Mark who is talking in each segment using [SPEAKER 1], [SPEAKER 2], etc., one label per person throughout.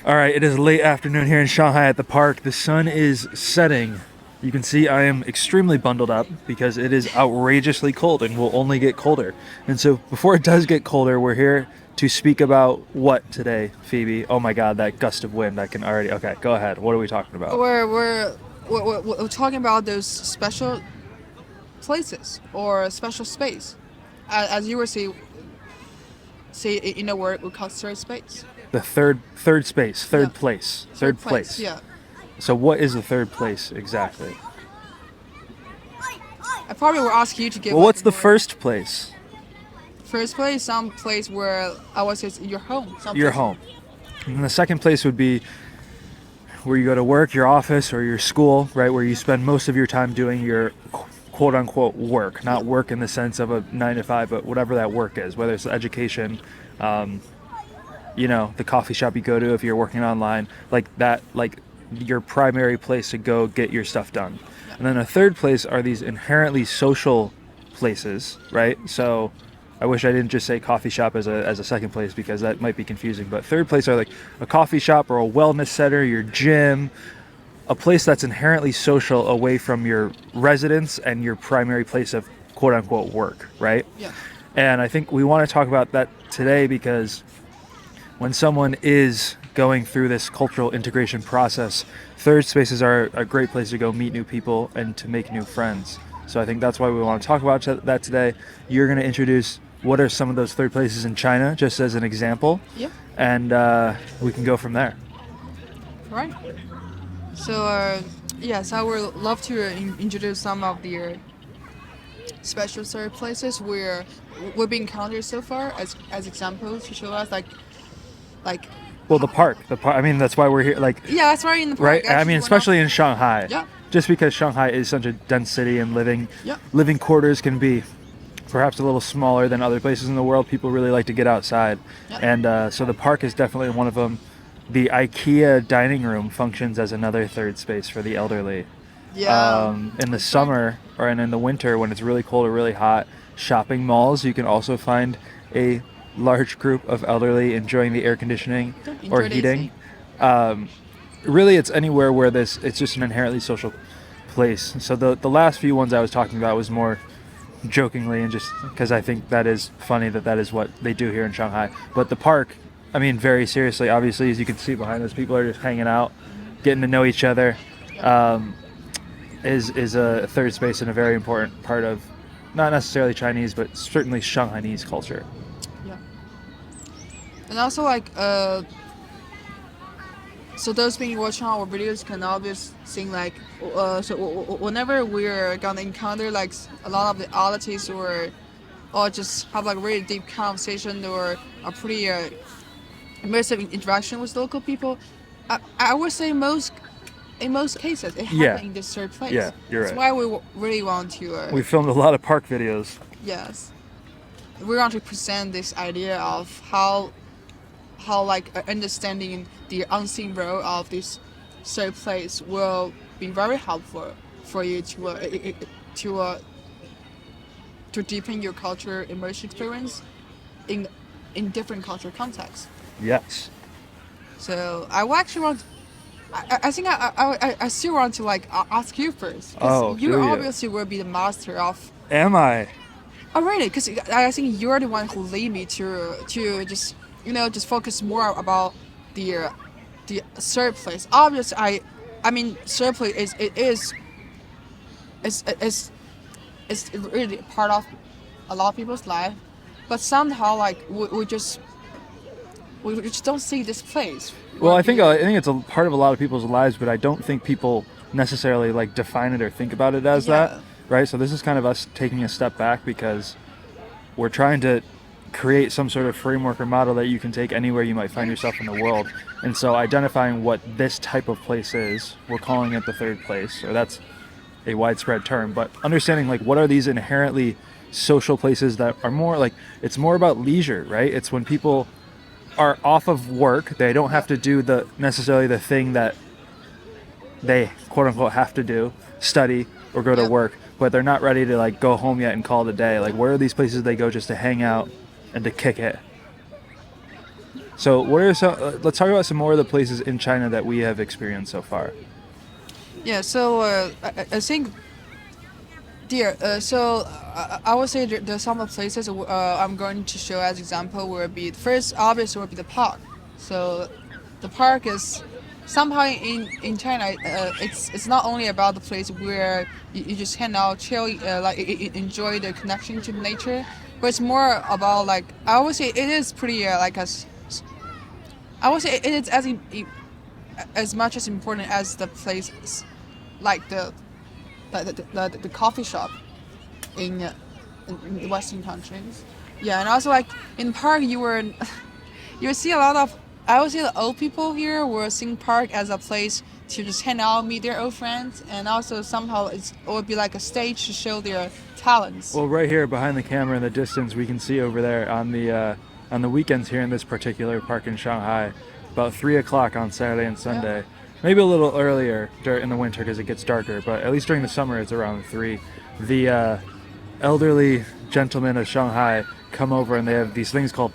[SPEAKER 1] All right, it is late afternoon here in Shanghai at the park. The sun is setting. You can see I am extremely bundled up because it is outrageously cold and will only get colder. And so before it does get colder, we're here to speak about what today, Phoebe? Oh my God, that gust of wind! I can already. Okay, go ahead. What are we talking about?
[SPEAKER 2] We're talking about those special places or special space, as you were say in a word we call third space.
[SPEAKER 1] The third space,
[SPEAKER 2] Yeah,
[SPEAKER 1] third place,
[SPEAKER 2] third
[SPEAKER 1] third
[SPEAKER 2] place.
[SPEAKER 1] place.
[SPEAKER 2] Yeah,
[SPEAKER 1] So what is the third place exactly?
[SPEAKER 2] I probably will ask you to give
[SPEAKER 1] Well,
[SPEAKER 2] like
[SPEAKER 1] what's the
[SPEAKER 2] more.
[SPEAKER 1] first place?
[SPEAKER 2] First place, some place where I would say it's your home, some
[SPEAKER 1] Your
[SPEAKER 2] place.
[SPEAKER 1] home. And the second place would be where you go to work, your office, or your school, right? Where you spend most of your time doing your quote unquote work,
[SPEAKER 2] Yeah,
[SPEAKER 1] not work in the sense of a 9 to 5, but whatever that work is, whether it's education, um, the coffee shop you go to if you're working online, like that, like your primary place to go get your stuff done.
[SPEAKER 2] yeah,
[SPEAKER 1] And then a third place are these inherently social places, right? So I wish I didn't just say coffee shop as a second place because that might be confusing. But third place are like a coffee shop or a wellness center, your gym, a place that's inherently social away from your residence and your primary place of quote unquote work, right?
[SPEAKER 2] yeah,
[SPEAKER 1] And I think we want to talk about that today because when someone is going through this cultural integration process, third spaces are a great place to go meet new people and to make new friends. So I think that's why we want to talk about that today. You're going to introduce what are some of those third places in China, just as an example,
[SPEAKER 2] yeah.
[SPEAKER 1] and we can go from there.
[SPEAKER 2] Right. So yes, I would love to introduce some of the special third places where we've encountered so far as examples to show us like
[SPEAKER 1] Well, the park. I mean, that's why we're here. Like,
[SPEAKER 2] yeah, that's right in the
[SPEAKER 1] right?
[SPEAKER 2] park.
[SPEAKER 1] I mean,
[SPEAKER 2] Actually, one of
[SPEAKER 1] especially in Shanghai,
[SPEAKER 2] yeah,
[SPEAKER 1] just because Shanghai is such a dense city and
[SPEAKER 2] yeah,
[SPEAKER 1] living quarters can be perhaps a little smaller than other places in the world. People really like to get outside,
[SPEAKER 2] yeah,
[SPEAKER 1] and so the park is definitely one of them. The IKEA dining room functions as another third space for the elderly.
[SPEAKER 2] yeah.
[SPEAKER 1] In the
[SPEAKER 2] That's right.
[SPEAKER 1] summer or in the winter when it's really cold or really hot, shopping malls you can also find a large group of elderly enjoying the air conditioning
[SPEAKER 2] Don't
[SPEAKER 1] or
[SPEAKER 2] enjoy the
[SPEAKER 1] heating.
[SPEAKER 2] AC.
[SPEAKER 1] Really, it's anywhere where this it's just an inherently social place. So the last few ones I was talking about was more jokingly and just because I think that is funny that is what they do here in Shanghai. But the park, I mean, very seriously, obviously, as you can see behind us, people are just hanging out, getting to know each other.
[SPEAKER 2] Yeah,
[SPEAKER 1] Um, is a third space and a very important part of not necessarily Chinese, but certainly Shanghainese culture.
[SPEAKER 2] yeah. And also so those being watching our videos can always think whenever we're gonna encounter like a lot of the oddities or just have like really deep conversation or a pretty immersive interaction with local people, I would say in most cases it
[SPEAKER 1] Yeah,
[SPEAKER 2] happened in this third place.
[SPEAKER 1] yeah, you're
[SPEAKER 2] That's
[SPEAKER 1] right.
[SPEAKER 2] why we really want to
[SPEAKER 1] We filmed a lot of park videos.
[SPEAKER 2] yes, we want to present this idea of how like understanding the unseen role of this third place will be very helpful for you to uh, to deepen your culture immersion experience in different cultural contexts.
[SPEAKER 1] Yes.
[SPEAKER 2] So I will actually want. I think I still want to like ask you first because
[SPEAKER 1] Oh,
[SPEAKER 2] you
[SPEAKER 1] do you?
[SPEAKER 2] obviously will be the master of.
[SPEAKER 1] Am I?
[SPEAKER 2] Oh really? Because I think you're the one who lead me to just just focus more about the the third place. Obviously, I mean third place is is really part of a lot of people's life, but somehow like we just don't see this place.
[SPEAKER 1] Well,
[SPEAKER 2] Will be
[SPEAKER 1] I think it's a part of a lot of people's lives, but I don't think people necessarily like define it or think about it as that,
[SPEAKER 2] yeah,
[SPEAKER 1] right? So this is kind of us taking a step back because we're trying to create some sort of framework or model that you can take anywhere you might find
[SPEAKER 2] yeah,
[SPEAKER 1] yourself in the world. And so identifying what this type of place is, we're calling it the third place, or that's a widespread term, but understanding like what are these inherently social places that are more like it's more about leisure, right? It's when people are off of work, they don't
[SPEAKER 2] yeah,
[SPEAKER 1] have to do the necessarily the thing that they quote unquote have to do, study or go to
[SPEAKER 2] yeah,
[SPEAKER 1] work, but they're not ready to like go home yet and call it a day. Like
[SPEAKER 2] yeah.
[SPEAKER 1] where are these places they go just to hang out and to kick it? So what are some? Let's talk about some more of the places in China that we have experienced so far.
[SPEAKER 2] Yeah, so I think dear, I would say there's some of places I'm going to show as example will be first obviously will be the park. So the park is somehow in China it's not only about the place where you just hang out, chill, enjoy the connection to nature, but it's more about like I would say it is pretty I would say it is as much as important as the places like the coffee shop in, in Western countries. Yeah, and also like in park, you see a lot of. I would say the old people here will see park as a place to just hang out, meet their old friends, and also somehow it would be like a stage to show their talents.
[SPEAKER 1] Well, right here behind the camera in the distance, we can see over there on the weekends here in this particular park in Shanghai, about 3 o'clock on Saturday and Sunday. Maybe a little earlier in the winter because it gets darker, but at least during the summer it's around 3. The elderly gentlemen of Shanghai come over and they have these things called,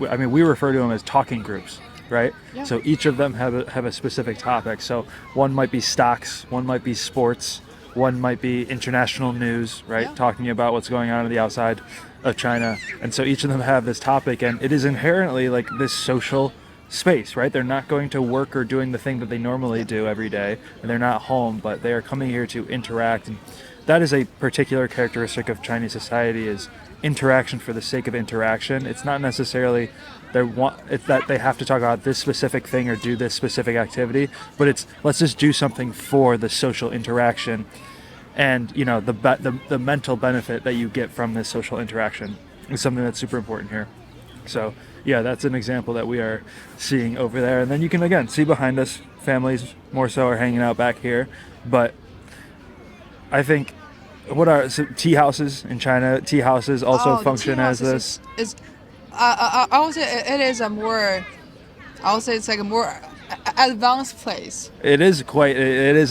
[SPEAKER 1] I mean, we refer to them as talking groups, right?
[SPEAKER 2] Yeah.
[SPEAKER 1] So each of them have a specific topic. So one might be stocks, one might be sports, one might be international news, right?
[SPEAKER 2] Yeah.
[SPEAKER 1] Talking about what's going on the outside of China. And so each of them have this topic, and it is inherently like this social space, right? They're not going to work or doing the thing that they normally do every day, and they're not home, but they are coming here to interact. And that is a particular characteristic of Chinese society, is interaction for the sake of interaction. It's not necessarily it's that they have to talk about this specific thing or do this specific activity, but it's let's just do something for the social interaction, and you know the mental benefit that you get from this social interaction is something that's super important here. So yeah, that's an example that we are seeing over there. And then you can again see behind us, families more so are hanging out back here. But I think tea houses in China? Tea houses also
[SPEAKER 2] The
[SPEAKER 1] function
[SPEAKER 2] tea
[SPEAKER 1] as
[SPEAKER 2] houses
[SPEAKER 1] this.
[SPEAKER 2] I would say it is a more. I would say it's like a more advanced place.
[SPEAKER 1] It is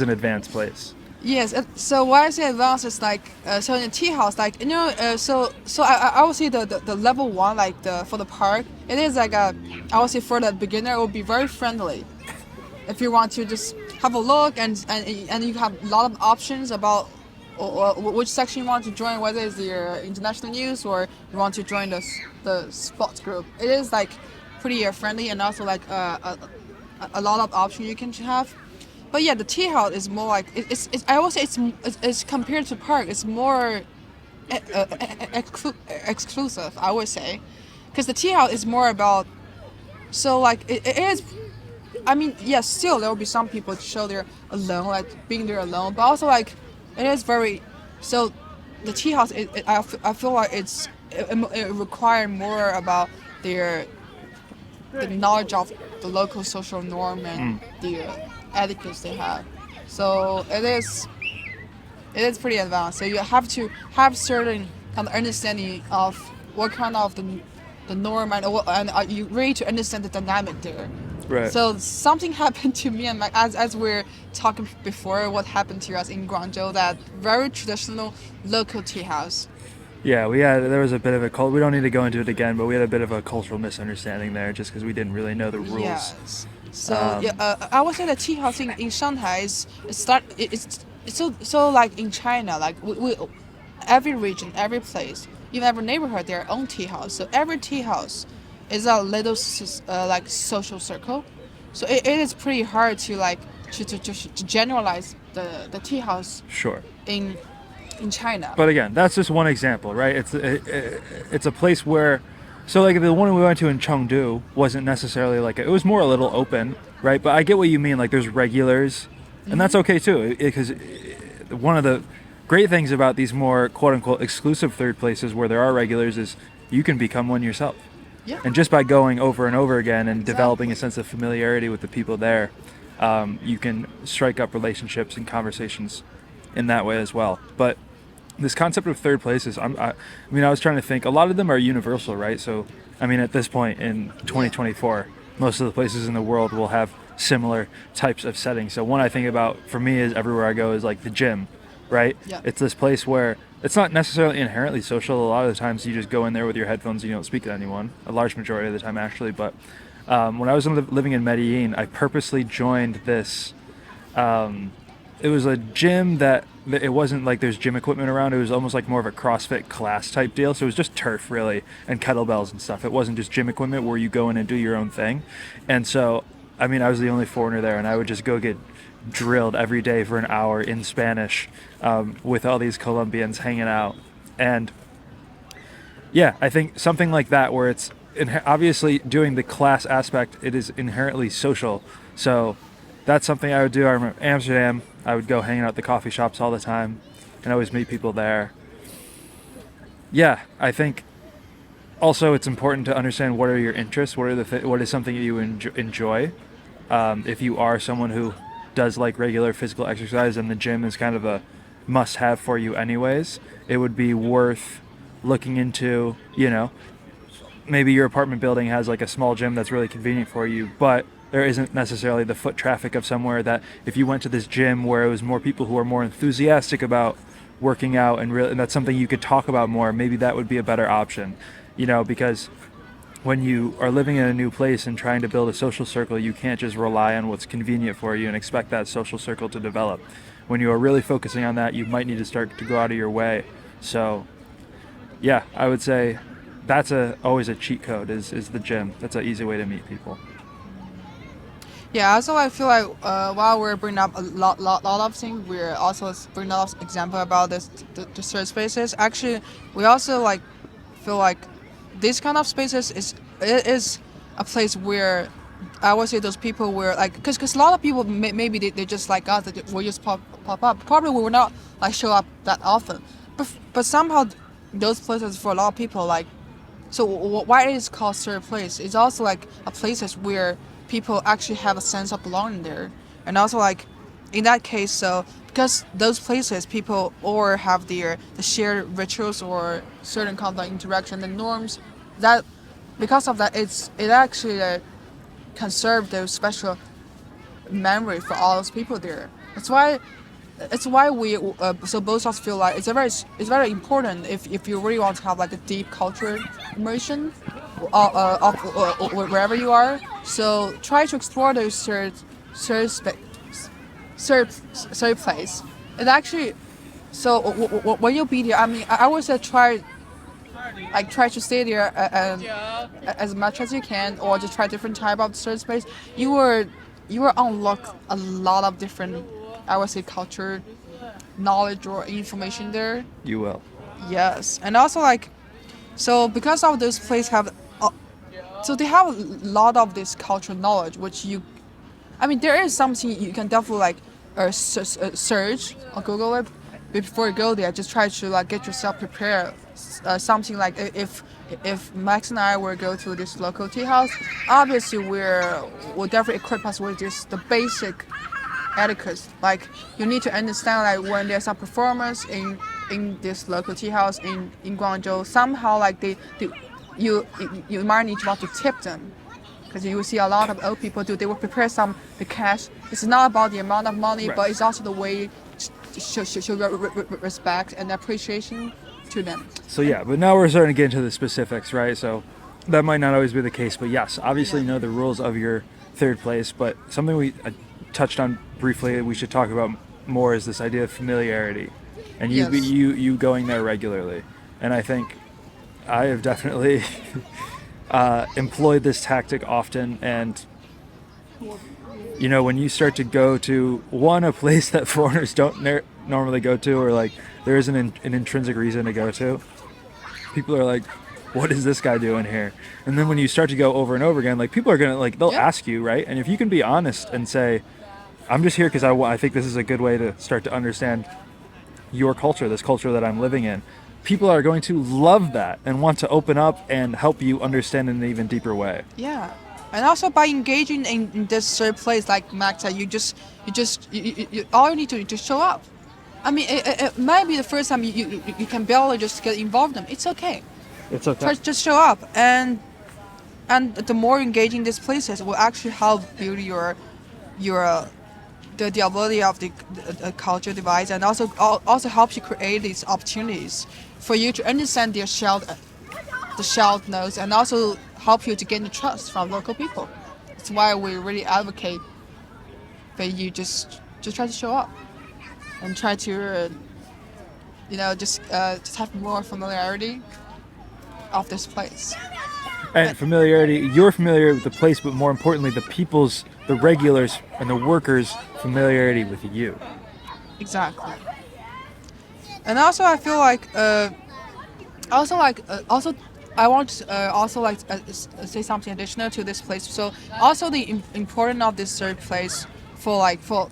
[SPEAKER 1] an advanced place.
[SPEAKER 2] Yes, so why I say advanced is like so in a tea house, like I would say the level one like for the park, it is like I would say for the beginner it will be very friendly. If you want to just have a look and you have a lot of options about or which section you want to join, whether it's your international news or you want to join the sports group. It is like pretty friendly and also like a lot of options you can have. But yeah, the tea house is more like it's I would say it's compared to park, it's more exclusive. I would say, because the tea house is more about so like it is. I mean, yes, still there will be some people to show they're alone, like being there alone, but also like it is very so. The tea house, I feel like it requires more about the knowledge of the local social norm and the etiquettes they have. So it is pretty advanced. So you have to have certain kind of understanding of what kind of the norm and you really to understand the dynamic there.
[SPEAKER 1] Right.
[SPEAKER 2] So something happened to me and as we're talking before, what happened to us in Guangzhou, that very traditional local tea house.
[SPEAKER 1] Yeah, there was a bit of we don't need to go into it again, but we had a bit of a cultural misunderstanding there just because we didn't really know the rules.
[SPEAKER 2] Yes. So I would say the tea house in Shanghai it's so like in China, like we every region, every place, even every neighborhood, their own tea house. So every tea house is a little like social circle. So it is pretty hard to like to generalize the tea house.
[SPEAKER 1] Sure.
[SPEAKER 2] In China.
[SPEAKER 1] But again, that's just one example, right? It's a place where, so like the one we went to in Chengdu wasn't necessarily like it was more a little open, right? But I get what you mean. Like there's regulars, and that's okay too, because one of the great things about these more quote unquote exclusive third places where there are regulars is you can become one yourself.
[SPEAKER 2] Yeah.
[SPEAKER 1] And just by going over and over again and developing a sense of familiarity with the people there, you can strike up relationships and conversations in that way as well. But this concept of third places, I mean, I was trying to think. A lot of them are universal, right? So, I mean, at this point in 2024, most of the places in the world will have similar types of settings. So one I think about for me is everywhere I go is like the gym, right?
[SPEAKER 2] Yeah.
[SPEAKER 1] It's this place where it's not necessarily inherently social. A lot of the times you just go in there with your headphones and you don't speak to anyone. A large majority of the time, actually, but When I was living in Medellin, I purposely joined this. It was a gym that it wasn't like there's gym equipment around. It was almost like more of a CrossFit class type deal. So it was just turf really and kettlebells and stuff. It wasn't just gym equipment where you go in and do your own thing. And so, I mean, I was the only foreigner there, and I would just go get drilled every day for an hour in Spanish with all these Colombians hanging out. And yeah, I think something like that where it's obviously doing the class aspect, it is inherently social. So that's something I would do. I remember Amsterdam, I would go hanging out at the coffee shops all the time and always meet people there. Yeah, I think also it's important to understand what are your interests, what is something you enjoy. If you are someone who does like regular physical exercise and the gym is kind of a must-have for you anyways, it would be worth looking into, maybe your apartment building has like a small gym that's really convenient for you, but there isn't necessarily the foot traffic of somewhere that if you went to this gym where it was more people who are more enthusiastic about working out and that's something you could talk about more, maybe that would be a better option, because when you are living in a new place and trying to build a social circle, you can't just rely on what's convenient for you and expect that social circle to develop. When you are really focusing on that, you might need to start to go out of your way. So yeah, I would say that's always a cheat code is the gym. That's an easy way to meet people.
[SPEAKER 2] Yeah, also I feel like while we're bringing up a lot of things, we're also bringing up example about the third spaces. Actually, we also like feel like this kind of spaces is a place where I would say those people were like, because a lot of people maybe they just like us, that will just pop up. Probably we will not like show up that often, but somehow those places for a lot of people like, so why it is called third place? It's also like a places where people actually have a sense of belonging there, and also like in that case, so because those places people or have the shared rituals or certain kind of interaction and norms that because of that it actually conserve those special memory for all those people there. It's why we so both of us feel like it's very important if you really want to have like a deep culture immersion of wherever you are. So try to explore those third place. And actually, so when you be there, I mean, I would say try to stay there as much as you can, or just try different type of third space. You will unlock a lot of different, I would say, culture, knowledge or information there.
[SPEAKER 1] You will.
[SPEAKER 2] Yes, and also like, so because of those places have, so they have a lot of this cultural knowledge, which I mean, there is something you can definitely like search or Google it before you go there. Just try to like get yourself prepared. Something like if Max and I were go to this local tea house, obviously we'll definitely equip us with just the basic etiquette. Like you need to understand like when there's a performance in this local tea house in Guangzhou, somehow like you might need to want to tip them. Because you will see a lot of old people they will prepare the cash. It's not about the amount of money,
[SPEAKER 1] Right.
[SPEAKER 2] but it's also the way to show respect and appreciation to them.
[SPEAKER 1] So yeah, but now we're starting to get into the specifics, right? So that might not always be the case, but yes, obviously know the rules of your third place. But something we touched on briefly, we should talk about more is this idea of familiarity, and
[SPEAKER 2] Yes.
[SPEAKER 1] you going there regularly. And I think I have definitely employed this tactic often, and when you start to go to a place that foreigners don't normally go to, or like there isn't an intrinsic reason to go to, people are like, what is this guy doing here? And then when you start to go over and over again, like people are gonna like they'll
[SPEAKER 2] Yeah.
[SPEAKER 1] ask you, right? And if you can be honest and say, I'm just here because I think this is a good way to start to understand your culture, this culture that I'm living in, people are going to love that and want to open up and help you understand in an even deeper way.
[SPEAKER 2] Yeah, and also by engaging in this third place, like Max said, you all you need to just show up. I mean, it might be the first time you can barely just get involved in them. It's okay.
[SPEAKER 1] It's okay.
[SPEAKER 2] Just show up, and the more engaging these places will actually help build your the ability of the culture device, and also helps you create these opportunities for you to understand the shared notes, and also help you to gain the trust from local people. That's why we really advocate that you just try to show up and try to just have more familiarity of this place.
[SPEAKER 1] And familiarity, you're familiar with the place, but more importantly, the regulars, and the workers' familiarity with you.
[SPEAKER 2] Exactly. And also, I feel like also I want to also like say something additional to this place. So also the importance of this third place for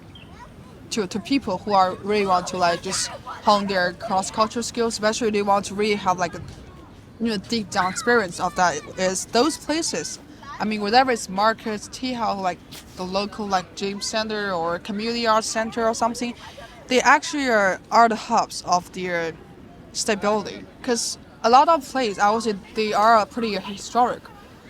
[SPEAKER 2] to people who are really want to like just hone their cross cultural skills, especially they want to really have like a deep down experience of that is those places. I mean, whether it's markets, tea house, like the local like gym center or community art center or something, they actually are the hubs of their stability. Because a lot of places, I would say, they are pretty historic,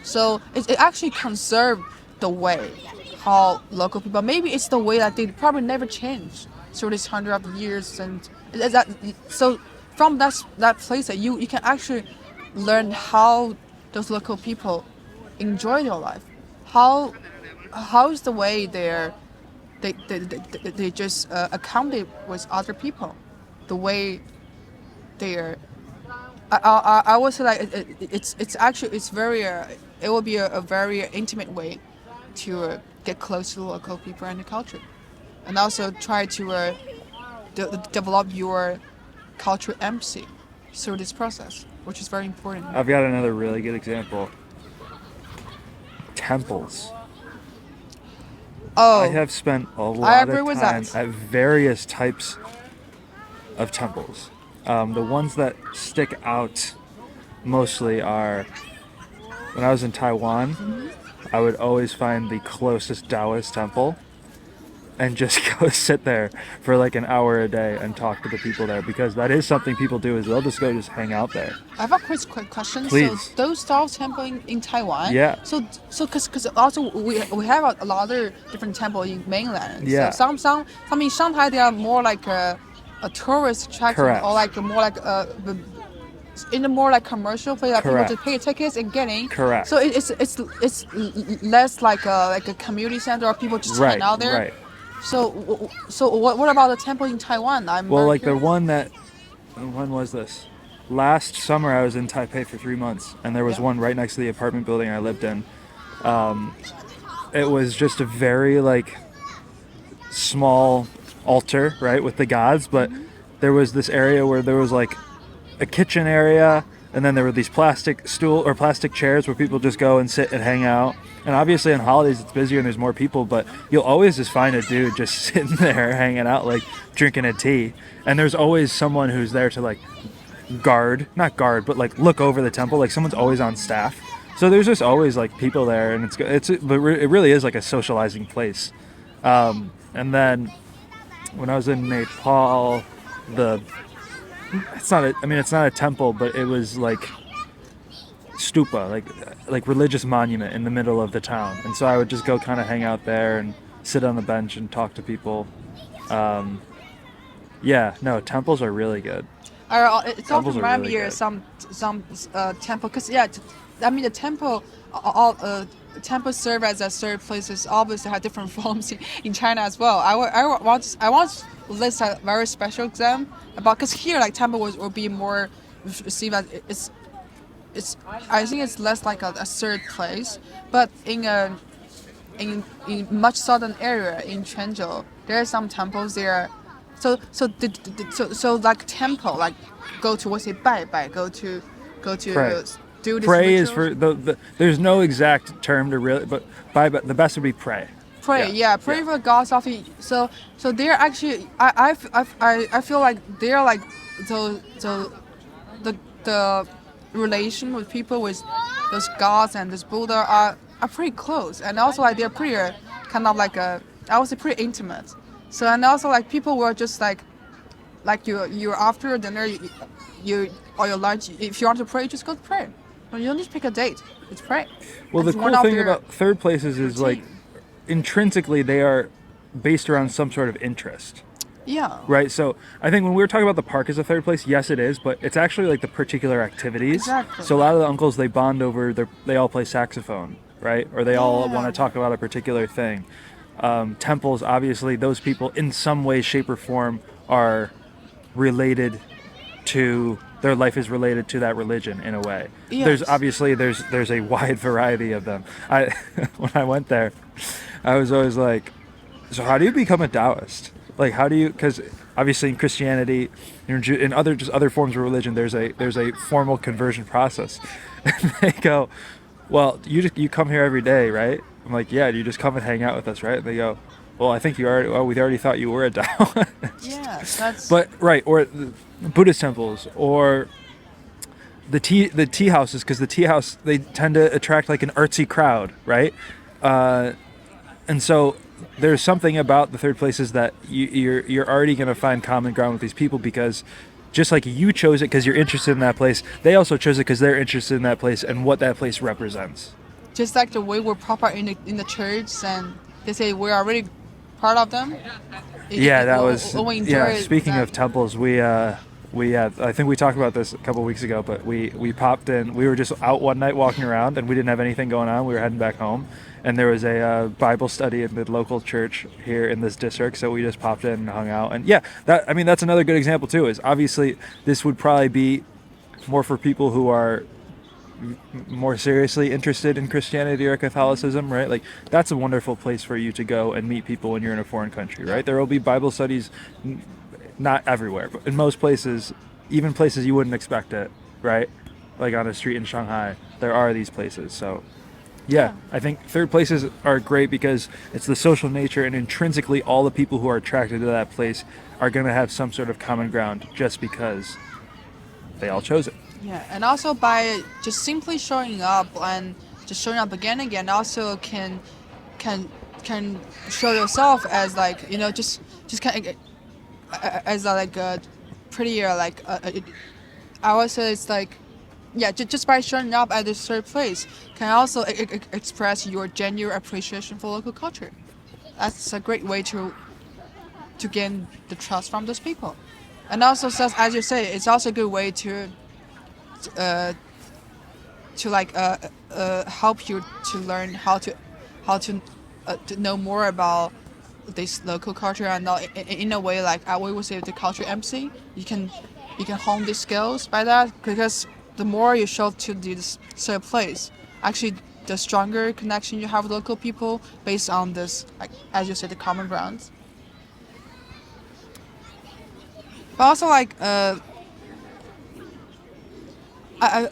[SPEAKER 2] so it actually conserved the way how local people. Maybe it's the way that they probably never changed through this hundred of years, and that so from that place that you can actually learn how those local people enjoy their life, how is the way they just accommodate with other people, the way they're I would say like it's actually it's very it will be a very intimate way to get close to the local people and the culture, and also try to develop your cultural empathy through this process, which is very important.
[SPEAKER 1] I've got another really good example. Temples. I
[SPEAKER 2] Oh,
[SPEAKER 1] have spent a
[SPEAKER 2] I
[SPEAKER 1] lot
[SPEAKER 2] agree
[SPEAKER 1] of
[SPEAKER 2] with
[SPEAKER 1] time
[SPEAKER 2] that.
[SPEAKER 1] at various types of temples. The ones that stick out mostly are when I was in Taiwan, I would always find the closest Taoist temple and just go sit there for like an hour a day and talk to the people there, because that is something people do, is they'll just go just hang out there.
[SPEAKER 2] I have a quick question. So
[SPEAKER 1] Please.
[SPEAKER 2] those Tao temple in Taiwan.
[SPEAKER 1] Yeah.
[SPEAKER 2] So because also we have a lot of different temple in mainland.
[SPEAKER 1] Yeah.
[SPEAKER 2] So some in Shanghai they are more like a tourist attraction
[SPEAKER 1] Correct.
[SPEAKER 2] or like more like in a more like commercial place that people
[SPEAKER 1] Correct.
[SPEAKER 2] just pay tickets and get in.
[SPEAKER 1] Correct.
[SPEAKER 2] So it's less like a community center or people just hang out there.
[SPEAKER 1] Right.
[SPEAKER 2] So what about the temple in Taiwan? I'm
[SPEAKER 1] Well,
[SPEAKER 2] very
[SPEAKER 1] like
[SPEAKER 2] curious.
[SPEAKER 1] when was this? Last summer I was in Taipei for 3 months, and there was
[SPEAKER 2] Yeah.
[SPEAKER 1] one right next to the apartment building I lived in. It was just a very like small altar, right, with the gods, but there was this area where there was like a kitchen area, and then there were these plastic chairs where people just go and sit and hang out. And obviously on holidays it's busier and there's more people, but you'll always just find a dude just sitting there hanging out, like drinking a tea. And there's always someone who's there to like not guard, but like look over the temple. Like someone's always on staff. So there's just always like people there, and it really is like a socializing place. And then when I was in Nepal, it's not a temple, but it was like stupa, like religious monument in the middle of the town. And so I would just go kind of hang out there and sit on the bench and talk to people. Yeah, no, temples are really good.
[SPEAKER 2] It's
[SPEAKER 1] Temples
[SPEAKER 2] often
[SPEAKER 1] are
[SPEAKER 2] remind
[SPEAKER 1] really
[SPEAKER 2] me
[SPEAKER 1] good.
[SPEAKER 2] of some temple, because yeah, I mean the temple all temples serve as a third places obviously have different forms in China as well. I want to list a very special exam about, because here like temple will be more seen as it's I think it's less like a third place, but in much southern area in Quanzhou there are some temples there. So like temple, like go to what's it, bai, go to
[SPEAKER 1] Pray.
[SPEAKER 2] do this
[SPEAKER 1] Pray is
[SPEAKER 2] rituals.
[SPEAKER 1] for the there's no exact term to really, but the best would be pray.
[SPEAKER 2] Pray, yeah, pray for the gods of it. So they're actually I feel like they're like the relation with people with those gods and this Buddha are pretty close, and also like they're pretty kind of like I would say pretty intimate. So and also like people were just like you after your dinner you or your lunch, if you want to pray just go to pray. You don't need to pick a date. Just pray.
[SPEAKER 1] Well, the
[SPEAKER 2] It's one
[SPEAKER 1] cool
[SPEAKER 2] of
[SPEAKER 1] thing
[SPEAKER 2] their
[SPEAKER 1] about third places is like
[SPEAKER 2] routine.
[SPEAKER 1] intrinsically they are based around some sort of interest.
[SPEAKER 2] Yeah.
[SPEAKER 1] right? So I think when we were talking about the park as a third place, yes, it is, but it's actually like the particular activities.
[SPEAKER 2] Exactly.
[SPEAKER 1] So a lot of the uncles, they bond over they all play saxophone, right? Or they all want
[SPEAKER 2] Yeah.
[SPEAKER 1] to talk about a particular thing. Temples, obviously, those people in some way, shape, or form are related to their life is related to that religion in a way. There's
[SPEAKER 2] Yes.
[SPEAKER 1] obviously there's a wide variety of them. I when I went there, I was always like, so how do you become a Taoist? Like how do you? Because obviously in Christianity, in other just other forms of religion, there's a formal conversion process. And they go, well, you come here every day, right? I'm like, yeah. You just come and hang out with us, right? And they go, well, I think you already. Well, we already thought you were a Taoist.
[SPEAKER 2] Yes, that's
[SPEAKER 1] But right, or the Buddhist temples, or the tea houses, because the tea house they tend to attract like an artsy crowd, right? And so there's something about the third places that you're already going to find common ground with these people because just like you chose it because you're interested in that place, they also chose it because they're interested in that place and what that place represents.
[SPEAKER 2] just like the way we're proper in the church, and they say we're already part of them.
[SPEAKER 1] Yeah, that was
[SPEAKER 2] We enjoy
[SPEAKER 1] yeah. Speaking
[SPEAKER 2] that.
[SPEAKER 1] of temples, we I think we talked about this a couple weeks ago, but we popped in. We were just out one night walking around, and we didn't have anything going on. We were heading back home, and there was a Bible study in the local church here in this district. So we just popped in and hung out. And yeah, that I mean that's another good example too. Is obviously this would probably be more for people who are more seriously interested in Christianity or Catholicism, right? Like that's a wonderful place for you to go and meet people when you're in a foreign country, right? There will be Bible studies, not everywhere, but in most places, even places you wouldn't expect it, right? Like on a street in Shanghai, there are these places. So, yeah, I think third places are great because it's the social nature and intrinsically all the people who are attracted to that place are going to have some sort of common ground just because they all chose it.
[SPEAKER 2] Yeah, and also by just simply showing up and just showing up again and again, also can can show yourself as like just kind of as a, like a prettier I would say it's like yeah just by showing up at this third place can also express your genuine appreciation for local culture. That's a great way to gain the trust from those people, and also as you say, it's also a good way uh, to help you to learn how to know more about this local culture, and in a way like I would say the culture MC. You can hone these skills by that because the more you show to this certain place, actually the stronger connection you have with local people based on this, like as you said, the common grounds. But also I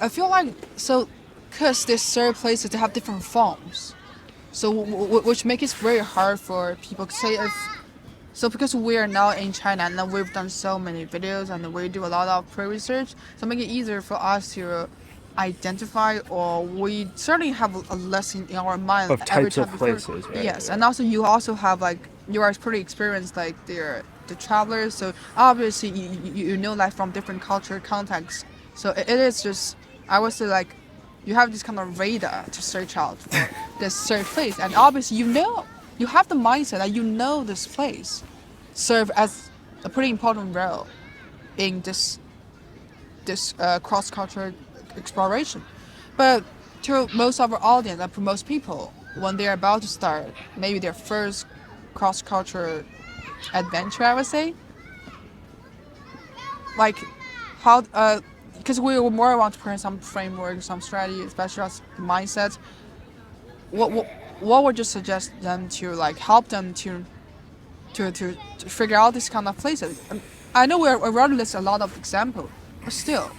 [SPEAKER 2] feel like so because these third places they have different forms, so which makes it very hard for people to say if so because we are now in China and we've done so many videos and we do a lot of pre-research, so make it easier for us to identify, or we certainly have a lesson in our mind
[SPEAKER 1] Of
[SPEAKER 2] every
[SPEAKER 1] types
[SPEAKER 2] time
[SPEAKER 1] of
[SPEAKER 2] before.
[SPEAKER 1] places, right?
[SPEAKER 2] Yes,
[SPEAKER 1] Yeah.
[SPEAKER 2] and also you also have like you are pretty experienced like the travelers, so obviously you know like from different culture contexts. So it is just I would say like you have this kind of radar to search out for this certain place, and obviously you have the mindset that this place serve as a pretty important role in this cross cultural exploration. But to most of our audience, and for most people, when they're about to start maybe their first cross cultural adventure, I would say, like how because we will more want to present some framework, some strategy, especially as mindsets. What what what would you suggest them to like help them to figure out this kind of places? I know we already list a lot of examples, but still,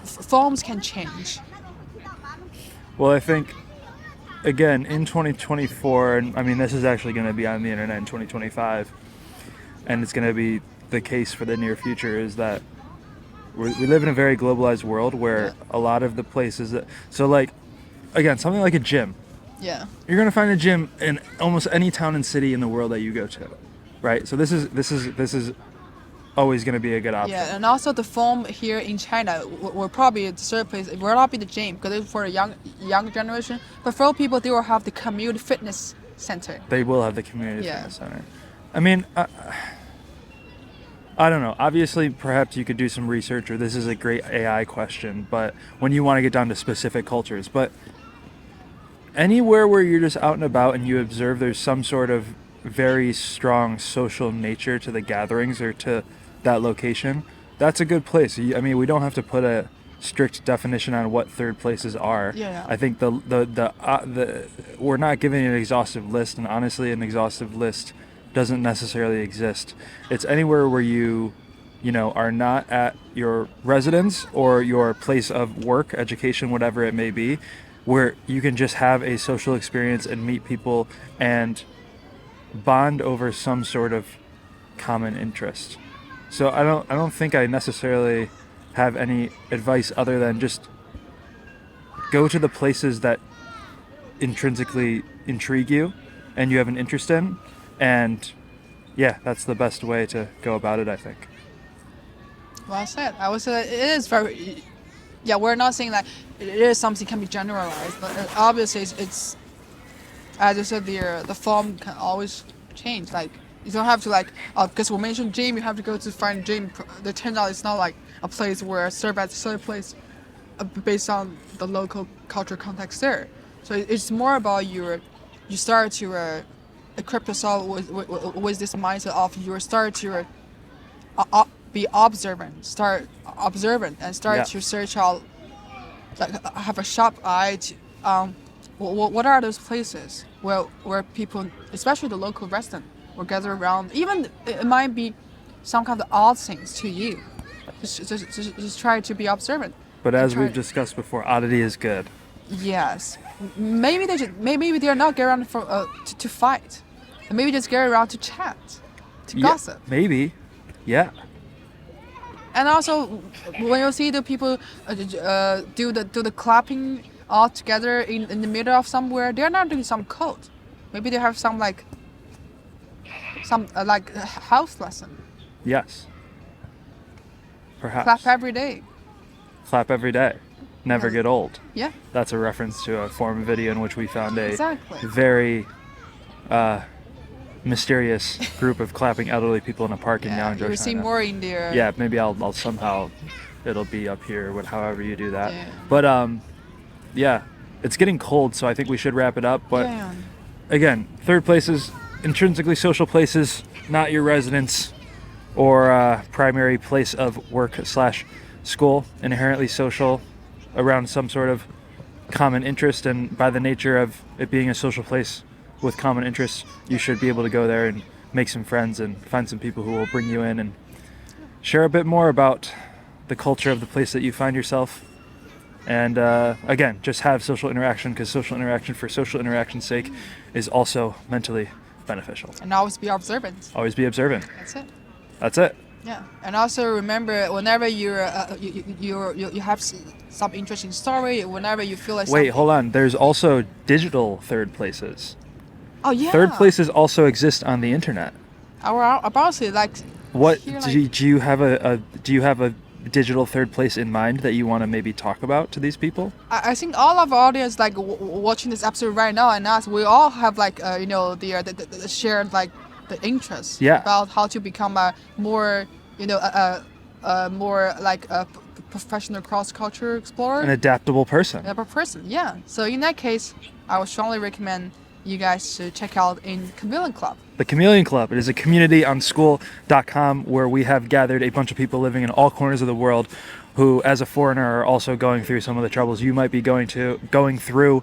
[SPEAKER 2] forms can change.
[SPEAKER 1] Well, I think again in 2024, and I mean this is actually going to be on the internet in 2025, and it's going to be the case for the near future. Is that we live in a very globalized world
[SPEAKER 2] Yeah,
[SPEAKER 1] where a lot of the places that so like again something like a gym,
[SPEAKER 2] yeah,
[SPEAKER 1] you're going to find a gym in almost any town and city in the world that you go to, right? So this is always going to be a good option.
[SPEAKER 2] yeah. And also the form here in China will probably the third place. It will not be the gym because it's for the young generation. But for people, they will have the community fitness center.
[SPEAKER 1] They will have the community
[SPEAKER 2] Yeah.
[SPEAKER 1] fitness center. I mean, I don't know. Obviously, perhaps you could do some research, or this is a great AI question, but when you want to get down to specific cultures. But anywhere where you're just out and about and you observe there's some sort of very strong social nature to the gatherings or to that location, that's a good place. I mean, we don't have to put a strict definition on what third places are.
[SPEAKER 2] Yeah.
[SPEAKER 1] I think the we're not giving an exhaustive list, and honestly, an exhaustive list doesn't necessarily exist. It's anywhere where you know, are not at your residence or your place of work, education, whatever it may be, where you can just have a social experience and meet people and bond over some sort of common interest. So I don't think I necessarily have any advice other than just go to the places that intrinsically intrigue you and you have an interest in, and yeah, that's the best way to go about it, I think.
[SPEAKER 2] Well said. I would say it is very. Yeah, we're not saying that it is something can be generalized, but obviously it's as you said, the form can always change. Like you don't have to like because we mentioned gym, you have to go to find gym. The turns out it's not like a place where serve as a certain place based on the local cultural context there. So it's more about you start to equip yourself with this mindset of you start to be observant, start observant, and start
[SPEAKER 1] Yeah.
[SPEAKER 2] to search out, like have a sharp eye to what are those places where people, especially the local resident, will gather around. Even it might be some kind of odd things to you. Just try to be observant.
[SPEAKER 1] But
[SPEAKER 2] And
[SPEAKER 1] as
[SPEAKER 2] try,
[SPEAKER 1] we've discussed before, oddity is good.
[SPEAKER 2] yes, maybe maybe they're not getting around for to fight, and maybe just get around to chat, to
[SPEAKER 1] Yeah,
[SPEAKER 2] gossip.
[SPEAKER 1] maybe. Yeah.
[SPEAKER 2] And also, when you see the people do the clapping all together in the middle of somewhere, they're not doing some code. Maybe they have some like house lesson.
[SPEAKER 1] Yes. Perhaps.
[SPEAKER 2] Clap every day.
[SPEAKER 1] Clap every day. Never
[SPEAKER 2] Yeah.
[SPEAKER 1] get old.
[SPEAKER 2] Yeah,
[SPEAKER 1] That's a reference to a forum video in which we found a
[SPEAKER 2] exactly.
[SPEAKER 1] very mysterious group of clapping elderly people in a park in
[SPEAKER 2] Yeah,
[SPEAKER 1] Yangzhou,
[SPEAKER 2] you see
[SPEAKER 1] China.
[SPEAKER 2] more in there.
[SPEAKER 1] Yeah, maybe I'll somehow, it'll be up here, however you do that.
[SPEAKER 2] Yeah.
[SPEAKER 1] But yeah, it's getting cold, so I think we should wrap it up. But
[SPEAKER 2] Yeah.
[SPEAKER 1] again, third places, intrinsically social places, not your residence or primary place of work slash school, inherently social around some sort of common interest, and by the nature of it being a social place with common interests, you should be able to go there and make some friends and find some people who will bring you in and share a bit more about the culture of the place that you find yourself. And again, just have social interaction, because social interaction for social interaction's sake is also mentally beneficial.
[SPEAKER 2] And always be observant.
[SPEAKER 1] Always be observant.
[SPEAKER 2] That's it.
[SPEAKER 1] That's it.
[SPEAKER 2] Yeah, and also remember, whenever you have some interesting story, whenever you feel like
[SPEAKER 1] Wait, hold on. There's also digital third places.
[SPEAKER 2] oh yeah,
[SPEAKER 1] Third places also exist on the internet.
[SPEAKER 2] about it like
[SPEAKER 1] What
[SPEAKER 2] here,
[SPEAKER 1] do you have do you have a digital third place in mind that you want to maybe talk about to these people?
[SPEAKER 2] I think all of our audience like watching this episode right now and us, we all have like you know the shared like the interest
[SPEAKER 1] Yeah.
[SPEAKER 2] about how to become a more you know more like a professional cross culture explorer,
[SPEAKER 1] An adaptable person.
[SPEAKER 2] a person. Yeah. So in that case, I would strongly recommend you guys to check out in Chameleon Club.
[SPEAKER 1] The Chameleon Club. It is a community on school.com where we have gathered a bunch of people living in all corners of the world who, as a foreigner, are also going through some of the troubles you might be going through,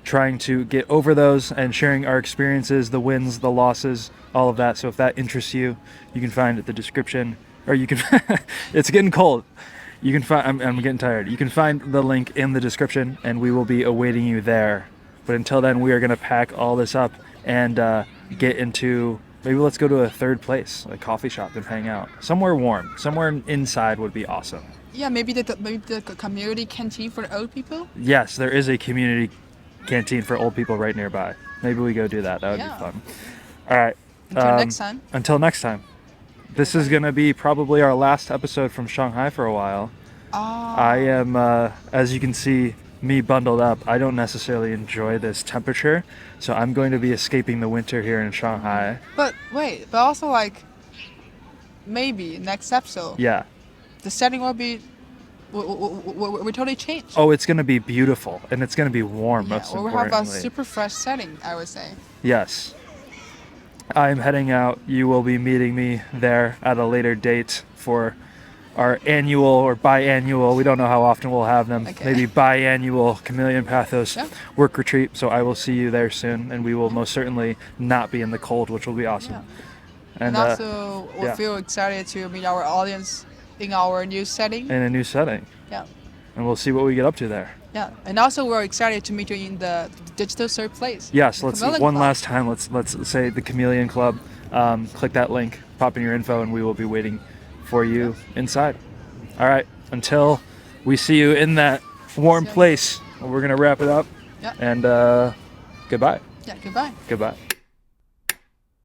[SPEAKER 1] trying to get over those and sharing our experiences, the wins, the losses, all of that. So if that interests you, you can find the description, or you can, it's getting cold. You can find, I'm getting tired. You can find the link in the description and we will be awaiting you there. But until then, we are going to pack all this up and get into, maybe let's go to a third place, a coffee shop, and hang out. Somewhere warm, somewhere inside would be awesome.
[SPEAKER 2] Yeah, maybe the community canteen for the old people.
[SPEAKER 1] Yes, there is a community canteen for old people right nearby. Maybe we go do that. That would
[SPEAKER 2] Yeah.
[SPEAKER 1] be fun. All right.
[SPEAKER 2] Until next time.
[SPEAKER 1] Until next time. This is going to be probably our last episode from Shanghai for a while. I am, as you can see, me bundled up. I don't necessarily enjoy this temperature, so I'm going to be escaping the winter here in Shanghai.
[SPEAKER 2] But wait, but also like maybe next episode,
[SPEAKER 1] Yeah.
[SPEAKER 2] the setting will be we totally change.
[SPEAKER 1] Oh, it's gonna be beautiful, and it's gonna be warm.
[SPEAKER 2] Yeah,
[SPEAKER 1] Most
[SPEAKER 2] or we have a
[SPEAKER 1] importantly.
[SPEAKER 2] super fresh setting, I would say.
[SPEAKER 1] Yes. I'm heading out. You will be meeting me there at a later date for our annual or biannual. We don't know how often we'll have them.
[SPEAKER 2] Okay.
[SPEAKER 1] Maybe biannual Chameleon Pathos
[SPEAKER 2] Yeah.
[SPEAKER 1] work retreat. So I will see you there soon, and we will most certainly not be in the cold, which will be awesome.
[SPEAKER 2] Yeah.
[SPEAKER 1] And
[SPEAKER 2] And also, we
[SPEAKER 1] yeah.
[SPEAKER 2] feel excited to meet our audience in our new setting.
[SPEAKER 1] in a new setting,
[SPEAKER 2] Yeah.
[SPEAKER 1] and we'll see what we get up to there.
[SPEAKER 2] Yeah. And also, we're excited to meet you in the digital third place.
[SPEAKER 1] Yes,
[SPEAKER 2] the
[SPEAKER 1] let's
[SPEAKER 2] Chameleon
[SPEAKER 1] one
[SPEAKER 2] Club.
[SPEAKER 1] last time. Let's say the Chameleon Club. Click that link, pop in your info, and we will be waiting for you inside. All right. Until we see you in that warm
[SPEAKER 2] See you.
[SPEAKER 1] place, we're gonna wrap it up.
[SPEAKER 2] Yeah.
[SPEAKER 1] And goodbye.
[SPEAKER 2] Yeah. Goodbye.
[SPEAKER 1] Goodbye.